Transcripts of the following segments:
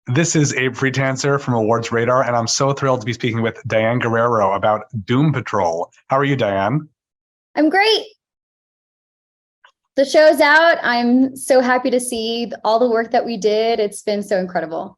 This is Abe Friedtanzer from Awards Radar, and I'm so thrilled to be speaking with Diane Guerrero about Doom Patrol. How are you, Diane? I'm great. The show's out. I'm so happy to see all the work that we did. It's been so incredible.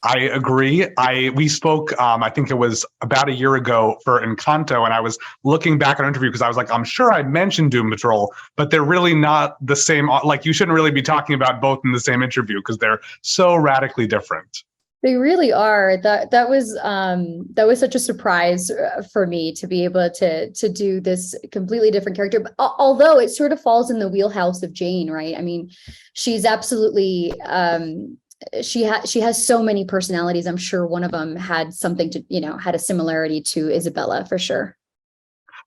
I agree. We spoke, I think it was about a year ago for Encanto, and I was looking back on an interview because I was like, I'm sure I mentioned Doom Patrol, but they're really not the same. Like, you shouldn't really be talking about both in the same interview because they're so radically different. They really are. That was such a surprise for me to be able to do this completely different character. But although it sort of falls in the wheelhouse of Jane, right? I mean, she's absolutely she has so many personalities. I'm sure one of them had something to, had a similarity to Isabella for sure.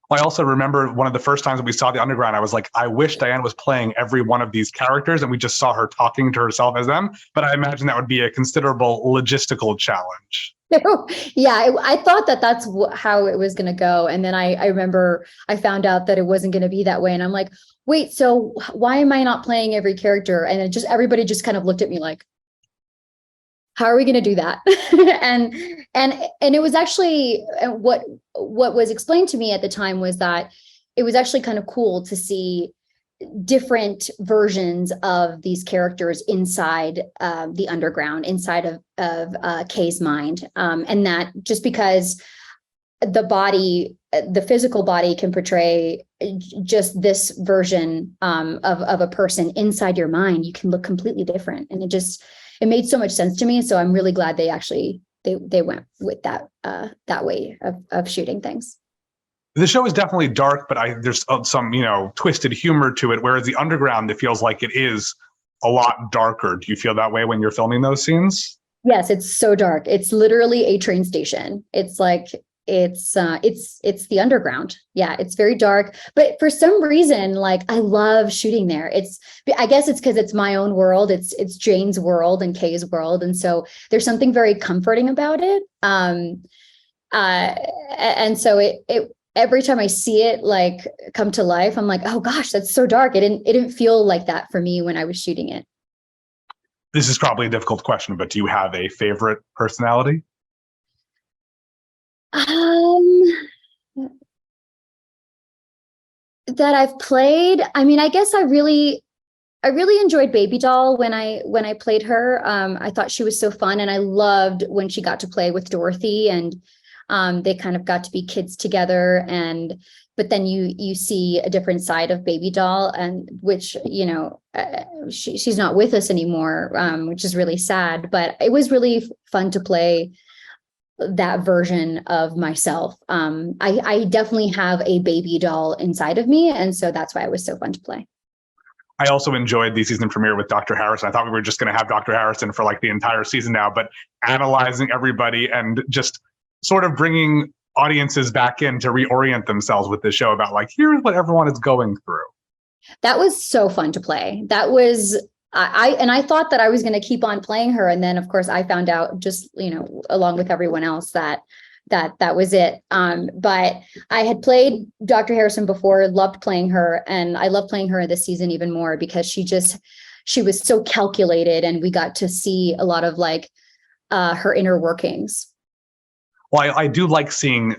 I also remember one of the first times that we saw the Underground, I was like, I wish Diane was playing every one of these characters and we just saw her talking to herself as them. But I imagine that would be a considerable logistical challenge. Yeah, I thought that that's how it was going to go. And then I remember I found out that it wasn't going to be that way. And I'm like, wait, so why am I not playing every character? And everybody just kind of looked at me like, how are we going to do that? and it was actually what was explained to me at the time was that it was actually kind of cool to see different versions of these characters inside the underground, inside of Kay's mind, and that just because the physical body can portray just this version of a person, inside your mind you can look completely different, and it made so much sense to me. So I'm really glad they went with that way of shooting things. The show is definitely dark, but there's some, twisted humor to it. Whereas the Underground, it feels like it is a lot darker. Do you feel that way when you're filming those scenes? Yes, it's so dark. It's literally a train station. It's like, it's the Underground. Yeah, it's very dark, but for some reason, like, I love shooting there. I guess it's because it's my own world. It's Jane's world and Kay's world, and so there's something very comforting about it. And so it every time I see it like come to life, I'm like, oh gosh, that's so dark. It didn't feel like that for me when I was shooting it. This is probably a difficult question, but do you have a favorite personality? That I've played. I mean, I guess I really enjoyed Baby Doll when I played her. I thought she was so fun, and I loved when she got to play with Dorothy, and they kind of got to be kids together. But then you see a different side of Baby Doll, and which she's not with us anymore, which is really sad. But it was really fun to play that version of myself. I definitely have a Baby Doll inside of me, and so that's why it was so fun to play. I also enjoyed the season premiere with Dr. Harrison. I thought we were just going to have Dr. Harrison for like the entire season now, but analyzing everybody and just sort of bringing audiences back in to reorient themselves with the show about like, here's what everyone is going through. That was so fun to play. That was, I thought that I was going to keep on playing her. And then of course I found out, just, along with everyone else, that was it. But I had played Dr. Harrison before, loved playing her, and I love playing her this season even more because she was so calculated, and we got to see a lot of like her inner workings. Well, I do like seeing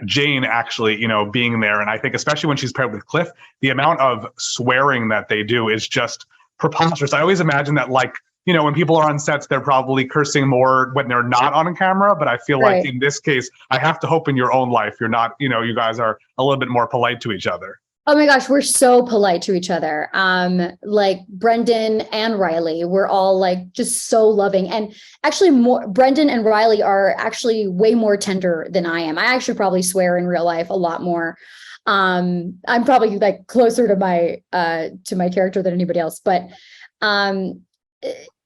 Jane actually, being there. And I think especially when she's paired with Cliff, the amount of swearing that they do is just preposterous. I always imagine that, like, when people are on sets, they're probably cursing more when they're not on camera. But I feel like in this case, I have to hope in your own life, you're not, you guys are a little bit more polite to each other. Oh my gosh, we're so polite to each other. Like Brendan and Riley, we're all like just so loving. And actually Brendan and Riley are actually way more tender than I am. I actually probably swear in real life a lot more. I'm probably like closer to my character than anybody else, but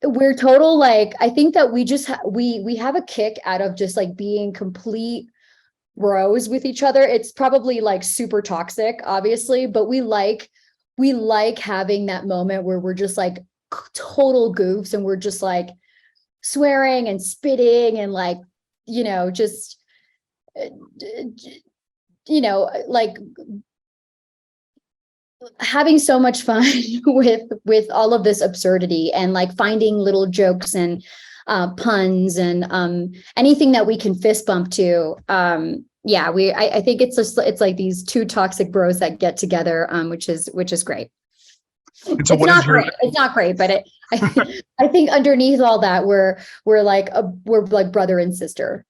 we're total, like, I think that we just we have a kick out of just like being complete bros with each other. It's probably like super toxic, obviously, but we like having that moment where we're just like total goofs, and we're just like swearing and spitting and like, just, like having so much fun with all of this absurdity, and like finding little jokes and puns and anything that we can fist bump to. I think it's like these two toxic bros that get together, which is great. And so It's not great, but I think underneath all that, we're like brother and sister.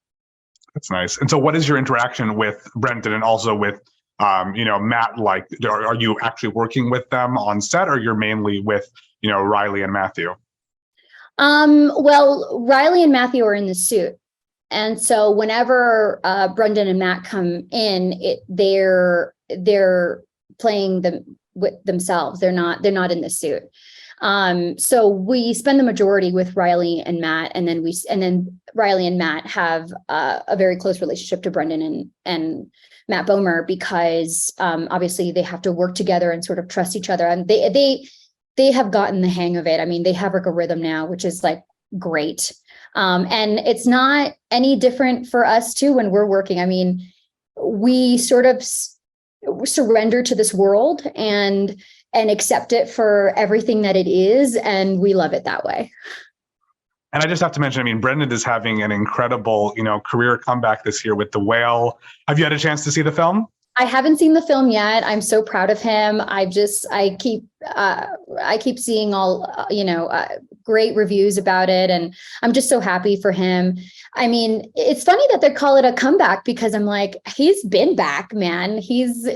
That's nice. And so what is your interaction with Brendan and also with, Matt? Like, are you actually working with them on set, or you're mainly with, Riley and Matthew? Well, Riley and Matthew are in the suit. And so whenever Brendan and Matt come in, they're playing them with themselves. They're not in the suit. So we spend the majority with Riley and Matt, and then Riley and Matt have a very close relationship to Brendan and Matt Bomer, because obviously they have to work together and sort of trust each other. And they have gotten the hang of it. I mean, they have like a rhythm now, which is like great. And it's not any different for us too when we're working. I mean, we sort of surrender to this world and accept it for everything that it is, and we love it that way. And I just have to mention, I mean, Brendan is having an incredible, career comeback this year with The Whale. Have you had a chance to see the film? I haven't seen the film yet. I'm so proud of him. I keep seeing all, great reviews about it. And I'm just so happy for him. I mean, it's funny that they call it a comeback, because I'm like, he's been back, man. He's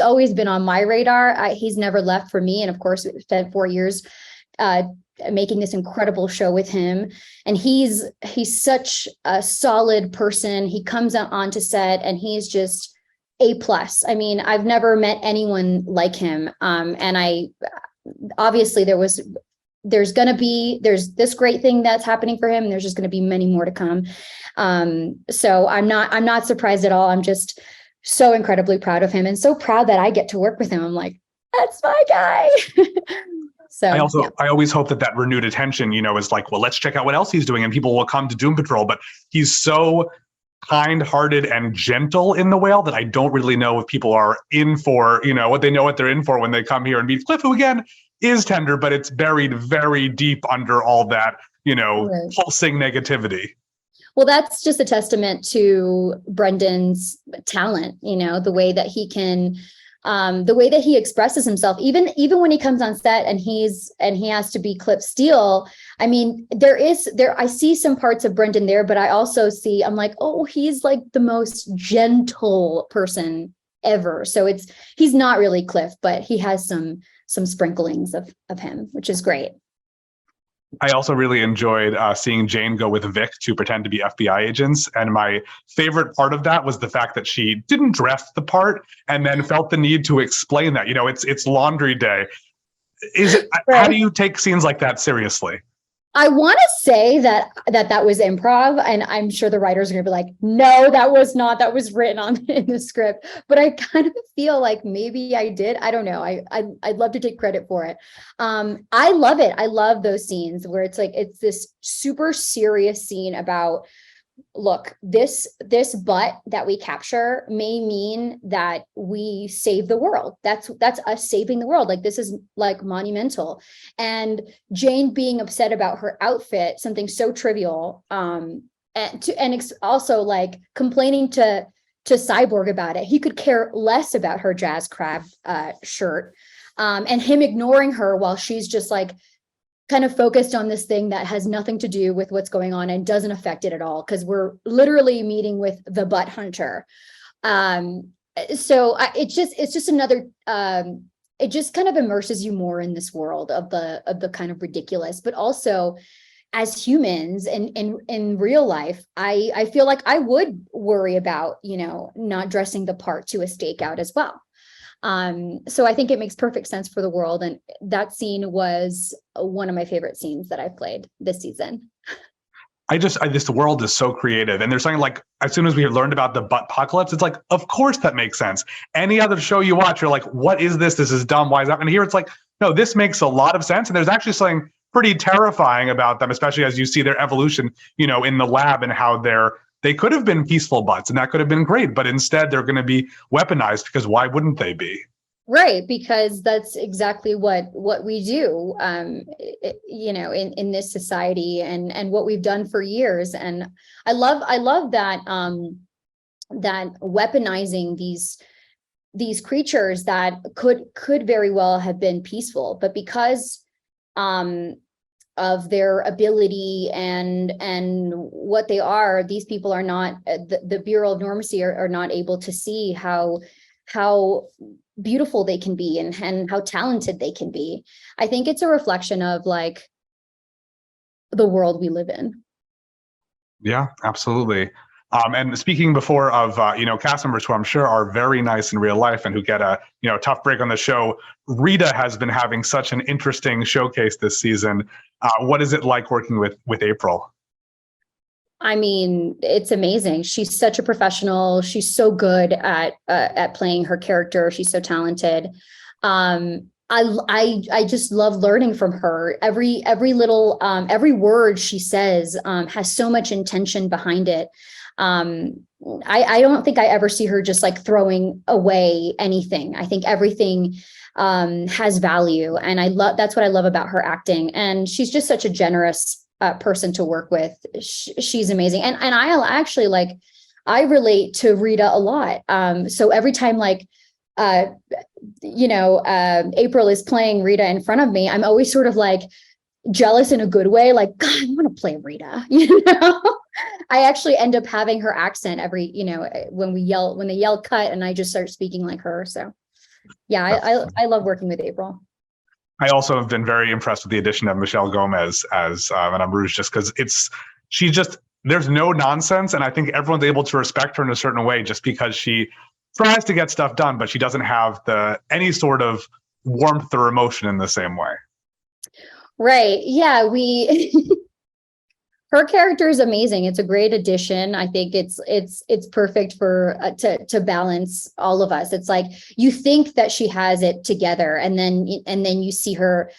always been on my radar. He's never left for me. And of course, we spent 4 years, making this incredible show with him. And he's such a solid person. He comes out onto set and he's just A+. I mean, I've never met anyone like him. And obviously there's this great thing that's happening for him. And there's just going to be many more to come. So I'm not surprised at all. I'm just so incredibly proud of him, and so proud that I get to work with him. I'm like, that's my guy. So I always hope that renewed attention, is like, well, let's check out what else he's doing, and people will come to Doom Patrol. But he's so kind-hearted and gentle in The Whale that I don't really know if people are in for, what they're in for when they come here and meet Cliff, who again is tender, but it's buried very deep under all that, Right. pulsing negativity. Well, that's just a testament to Brendan's talent, the way that he can, the way that he expresses himself, even when he comes on set and he has to be Clip Steele. I mean, I see some parts of Brendan there, but I also I'm like, oh, he's like the most gentle person ever. So he's not really Cliff, but he has some sprinklings of him, which is great. I also really enjoyed seeing Jane go with Vic to pretend to be FBI agents. And my favorite part of that was the fact that she didn't dress the part and then felt the need to explain that, it's laundry day. Right. How do you take scenes like that seriously? I want to say that was improv, and I'm sure the writers are going to be like, no, that was not, that was written in the script. But I kind of feel like maybe I did. I don't know. I'd love to take credit for it. I love it. I love those scenes where it's like, it's this super serious scene about, look, this butt that we capture may mean that we save the world. That's us saving the world. Like, this is like monumental. And Jane being upset about her outfit, something so trivial, and also like complaining to Cyborg about it. He could care less about her jazz crab shirt, and him ignoring her while she's just like kind of focused on this thing that has nothing to do with what's going on and doesn't affect it at all, because we're literally meeting with the butt hunter. It's just another, it just kind of immerses you more in this world of the kind of ridiculous, but also as humans and in real life, I feel like I would worry about, not dressing the part to a stakeout as well. So I think it makes perfect sense for the world. And that scene was one of my favorite scenes that I've played this season. This world is so creative. And there's something like, as soon as we learned about the Buttpocalypse, it's like, of course that makes sense. Any other show you watch, you're like, what is this? This is dumb. Why is that? And here it's like, no, this makes a lot of sense. And there's actually something pretty terrifying about them, especially as you see their evolution, in the lab, and how they could have been peaceful butts and that could have been great, but instead they're going to be weaponized, because why wouldn't they be? Right, because that's exactly what we do, in this society, and what we've done for years. And I love that that weaponizing these creatures that could very well have been peaceful, but because of their ability and what they are, these people are not, the Bureau of Normacy are not able to see how beautiful they can be, and how talented they can be. I think it's a reflection of like the world we live in. Yeah, absolutely. And speaking before of cast members who I'm sure are very nice in real life and who get a tough break on the show, Rita has been having such an interesting showcase this season. What is it like working with April? I mean, it's amazing. She's such a professional. She's so good at playing her character. She's so talented. I just love learning from her. Every little every word she says has so much intention behind it. I don't think I ever see her just like throwing away anything. I think everything has value, and that's what I love about her acting. And she's just such a generous person to work with. She's amazing. And I actually I relate to Rita a lot. So every time April is playing Rita in front of me, I'm always sort of like jealous in a good way. Like, God, I want to play Rita, I actually end up having her accent every, when they yell cut, and I just start speaking like her. So yeah, I love working with April. I also have been very impressed with the addition of Michelle Gomez as Madame Rouge, just because there's no nonsense. And I think everyone's able to respect her in a certain way just because she tries to get stuff done, but she doesn't have any sort of warmth or emotion in the same way. Right. Yeah. Her character is amazing. It's a great addition. I think it's perfect for to balance all of us. It's like you think that she has it together, and then you see her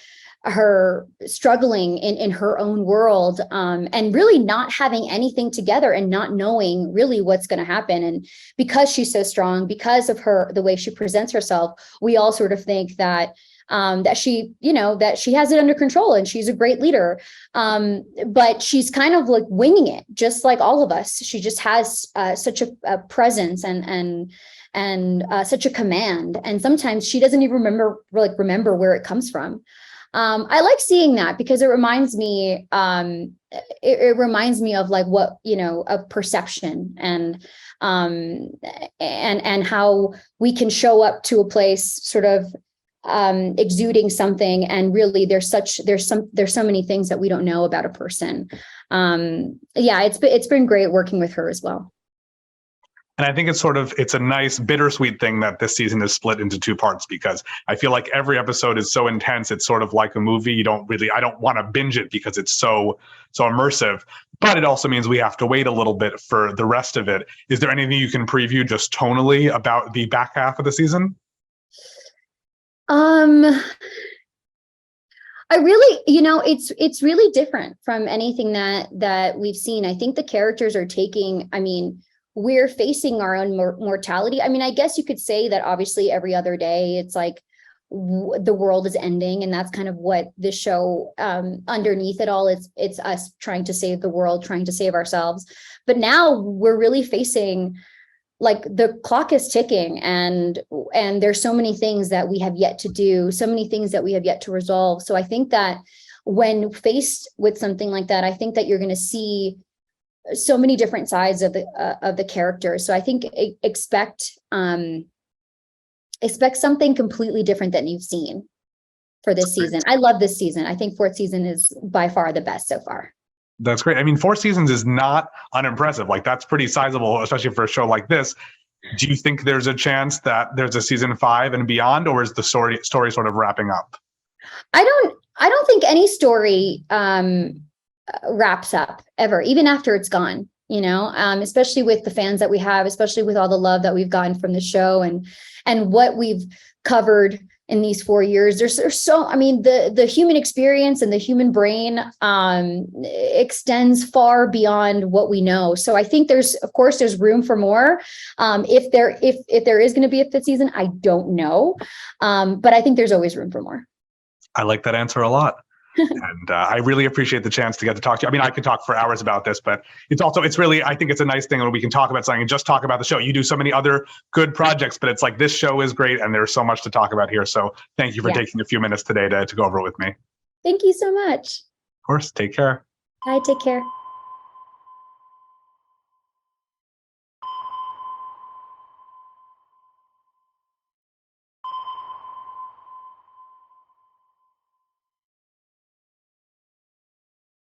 struggling in her own world, and really not having anything together, and not knowing really what's going to happen. And because she's so strong, because of the way she presents herself, we all sort of think that that she has it under control and she's a great leader. But she's kind of like winging it, just like all of us. She just has such a presence and such a command. And sometimes she doesn't even remember where it comes from. I like seeing that because it reminds me, it reminds me of like what, of perception and how we can show up to a place sort of exuding something, and really there's so many things that we don't know about a person. It's been great working with her as well. And I think it's a nice bittersweet thing that this season is split into two parts, because I feel like every episode is so intense. It's sort of like a movie. I don't want to binge it because it's so immersive, but it also means we have to wait a little bit for the rest of it. Is there anything you can preview just tonally about the back half of the season? I really, it's really different from anything that we've seen. I think the characters are we're facing our own mortality. I guess you could say that obviously every other day it's like the world is ending, and that's kind of what the show, underneath it all, it's us trying to save the world, trying to save ourselves. But now we're really facing, like, the clock is ticking, and there's so many things that we have yet to do, so many things that we have yet to resolve. So I think that when faced with something like that, I think that you're going to see so many different sides of the characters. So I think expect something completely different than you've seen for this season. I love this season. I think fourth season is by far the best so far. That's great. 4 seasons is not unimpressive. Like, that's pretty sizable, especially for a show like this. Do you think there's a chance that there's a season 5 and beyond, or is the story sort of wrapping up? I don't think any story wraps up ever, even after it's gone, especially with the fans that we have, especially with all the love that we've gotten from the show and what we've covered in these 4 years. There's so, I mean, the human experience and the human brain extends far beyond what we know. So I think there's room for more. If there is going to be a fifth season, I don't know. But I think there's always room for more. I like that answer a lot. And I really appreciate the chance to get to talk to you. I mean, I could talk for hours about this, but it's really, I think it's a nice thing when we can talk about something and just talk about the show. You do so many other good projects, but it's like this show is great and there's so much to talk about here. So thank you for taking a few minutes today to go over it with me. Thank you so much. Of course. Take care. Bye. Take care.